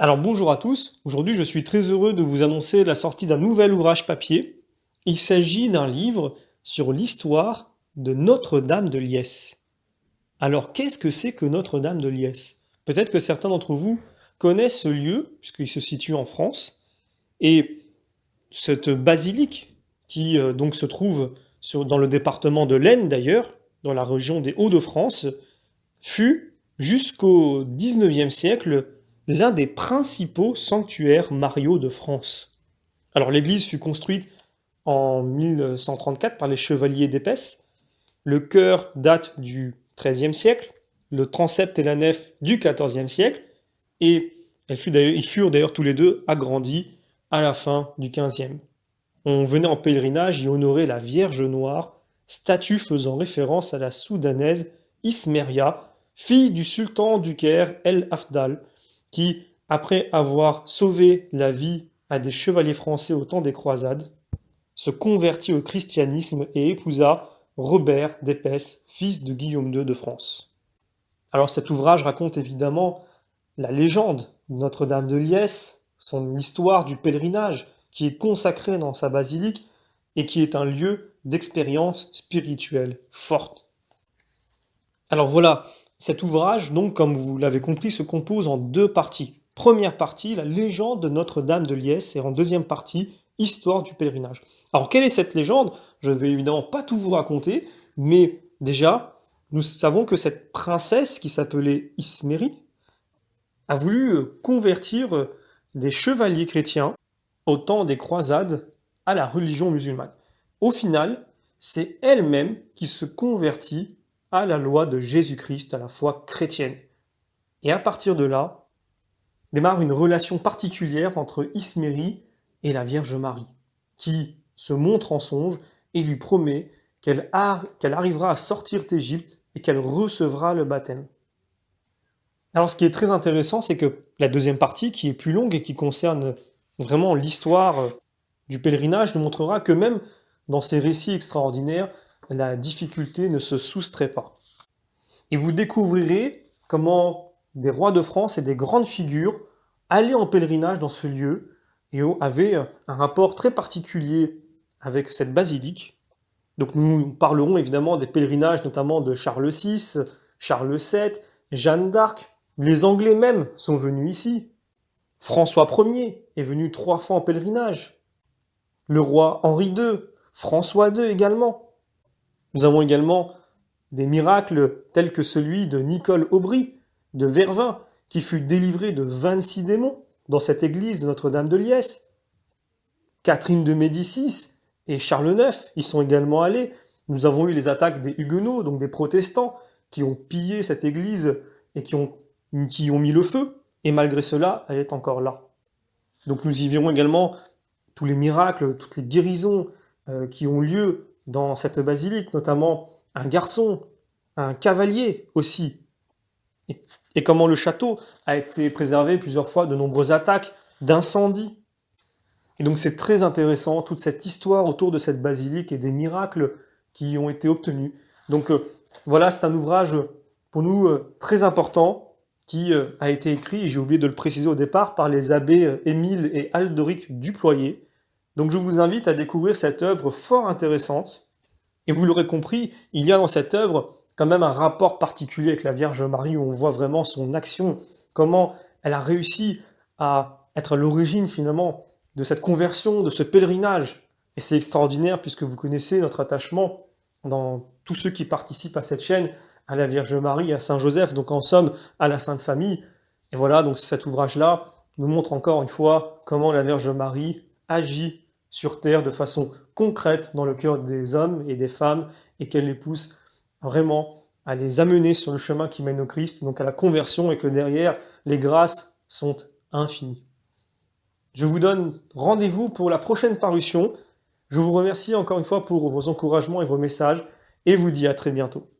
Alors bonjour à tous, aujourd'hui je suis très heureux de vous annoncer la sortie d'un nouvel ouvrage papier. Il s'agit d'un livre sur l'histoire de Notre-Dame de Liesse. Alors qu'est-ce que c'est que Notre-Dame de Liesse? Peut-être que certains d'entre vous connaissent ce lieu, puisqu'il se situe en France, et cette basilique, qui donc se trouve dans le département de l'Aisne d'ailleurs, dans la région des Hauts-de-France, fut, jusqu'au XIXe siècle, l'un des principaux sanctuaires mariaux de France. Alors l'église fut construite en 1134 par les chevaliers d'Épesse. Le chœur date du XIIIe siècle, le transept et la nef du XIVe siècle, et ils furent d'ailleurs tous les deux agrandis à la fin du XVe. On venait en pèlerinage y honorer la Vierge Noire, statue faisant référence à la soudanaise Ismeria, fille du sultan du Caire El Afdal, qui, après avoir sauvé la vie à des chevaliers français au temps des croisades, se convertit au christianisme et épousa Robert d'Épesse, fils de Guillaume II de France. Alors cet ouvrage raconte évidemment la légende de Notre-Dame de Liesse, son histoire du pèlerinage, qui est consacré dans sa basilique et qui est un lieu d'expérience spirituelle forte. Alors voilà, cet ouvrage, donc, comme vous l'avez compris, se compose en deux parties. Première partie, la légende de Notre-Dame de Liesse, et en deuxième partie, histoire du pèlerinage. Alors quelle est cette légende? Je ne vais évidemment pas tout vous raconter, mais déjà, nous savons que cette princesse qui s'appelait Ismérie a voulu convertir des chevaliers chrétiens au temps des croisades à la religion musulmane. Au final, c'est elle-même qui se convertit à la loi de Jésus-Christ, à la foi chrétienne. Et à partir de là, démarre une relation particulière entre Ismérie et la Vierge Marie, qui se montre en songe et lui promet qu'elle arrivera à sortir d'Égypte et qu'elle recevra le baptême. Alors ce qui est très intéressant, c'est que la deuxième partie, qui est plus longue et qui concerne vraiment l'histoire du pèlerinage, nous montrera que même dans ces récits extraordinaires, la difficulté ne se soustrait pas. Et vous découvrirez comment des rois de France et des grandes figures allaient en pèlerinage dans ce lieu et avaient un rapport très particulier avec cette basilique. Donc nous parlerons évidemment des pèlerinages notamment de Charles VI, Charles VII, Jeanne d'Arc. Les Anglais même sont venus ici. François Ier est venu 3 fois en pèlerinage. Le roi Henri II, François II également. Nous avons également des miracles tels que celui de Nicole Aubry, de Vervins, qui fut délivré de 26 démons dans cette église de Notre-Dame de Liesse. Catherine de Médicis et Charles IX y sont également allés. Nous avons eu les attaques des Huguenots, donc des protestants, qui ont pillé cette église et qui ont mis le feu, et malgré cela, elle est encore là. Donc nous y verrons également tous les miracles, toutes les guérisons qui ont lieu dans cette basilique, notamment un garçon, un cavalier aussi, et comment le château a été préservé plusieurs fois de nombreuses attaques, d'incendies. Et donc c'est très intéressant, toute cette histoire autour de cette basilique et des miracles qui y ont été obtenus. Donc voilà, c'est un ouvrage pour nous très important, qui a été écrit, et j'ai oublié de le préciser au départ, par les abbés Émile et Alderic Duployer. Donc je vous invite à découvrir cette œuvre fort intéressante. Et vous l'aurez compris, il y a dans cette œuvre quand même un rapport particulier avec la Vierge Marie, où on voit vraiment son action, comment elle a réussi à être à l'origine finalement de cette conversion, de ce pèlerinage. Et c'est extraordinaire puisque vous connaissez notre attachement dans tous ceux qui participent à cette chaîne, à la Vierge Marie, à Saint Joseph, donc en somme à la Sainte Famille. Et voilà, donc cet ouvrage-là nous montre encore une fois comment la Vierge Marie agit sur terre de façon concrète dans le cœur des hommes et des femmes, et qu'elle les pousse vraiment à les amener sur le chemin qui mène au Christ, donc à la conversion, et que derrière, les grâces sont infinies. Je vous donne rendez-vous pour la prochaine parution. Je vous remercie encore une fois pour vos encouragements et vos messages, et vous dis à très bientôt.